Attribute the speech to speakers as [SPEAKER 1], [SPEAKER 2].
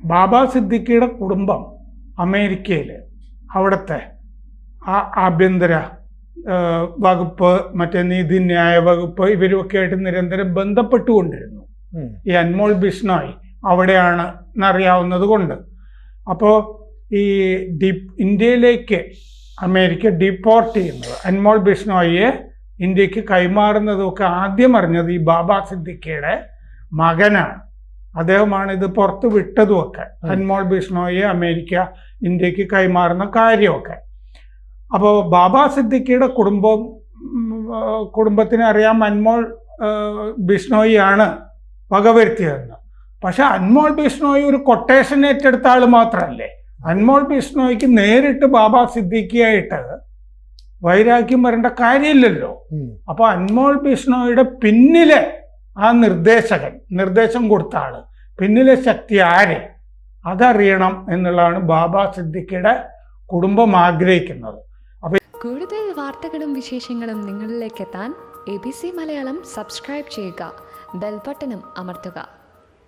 [SPEAKER 1] ബാബ സിദ്ദിഖിയുടെ കുടുംബം അമേരിക്കയിൽ അവിടുത്തെ ആഭ്യന്തര വകുപ്പ്, മറ്റേ നീതിന്യായ വകുപ്പ്, ഇവരുമൊക്കെ ആയിട്ട് നിരന്തരം ബന്ധപ്പെട്ടുകൊണ്ടിരുന്നു. ഈ അൻമോൾ ബിഷ്ണോയ് അവിടെയാണ് എന്നറിയാവുന്നത് കൊണ്ട്. അപ്പോൾ ഈ ഇന്ത്യയിലേക്ക് അമേരിക്ക ഡിപ്പോർട്ട് ചെയ്യുന്നത്, അൻമോൾ ബിഷ്ണോയിയെ ഇന്ത്യക്ക് കൈമാറുന്നതൊക്കെ ആദ്യം അറിഞ്ഞത് ഈ ബാബ സിദ്ദിഖിയുടെ മകനാണ്. അദ്ദേഹമാണ് ഇത് പുറത്ത് വിട്ടതുമൊക്കെ, അൻമോൾ ബിഷ്ണോയിയെ അമേരിക്ക ഇന്ത്യക്ക് കൈമാറുന്ന കാര്യമൊക്കെ. അപ്പോൾ ബാബ സിദ്ദിഖിയുടെ കുടുംബത്തിന് അറിയാം അൻമോൾ ബിഷ്ണോയിയാണ് വകവരുത്തിയതെന്ന്. പക്ഷെ അൻമോൾ ബിഷ്ണോയി ഒരു കൊട്ടേഷൻ ഏറ്റെടുത്ത ആൾ മാത്രമല്ലേ. അൻമോൾ ബിഷ്ണോയിക്ക് നേരിട്ട് ബാബ സിദ്ദിഖിയായിട്ട് വൈരാഗ്യം വരേണ്ട കാര്യമില്ലല്ലോ. അപ്പോൾ അൻമോൾ ബിഷ്ണോയിയുടെ പിന്നിലെ ആ നിർദ്ദേശം കൊടുത്ത ആള്, പിന്നിലെ ശക്തി ആര്, അതറിയണം എന്നുള്ളതാണ് ബാബ സിദ്ദിഖിയുടെ കുടുംബം ആഗ്രഹിക്കുന്നത്.
[SPEAKER 2] കൂടുതൽ വാർത്തകളും വിശേഷങ്ങളും നിങ്ങളിലേക്ക് എത്താൻ ABC മലയാളം സബ്സ്ക്രൈബ് ചെയ്യുക, ബെൽ ബട്ടണും അമർത്തുക.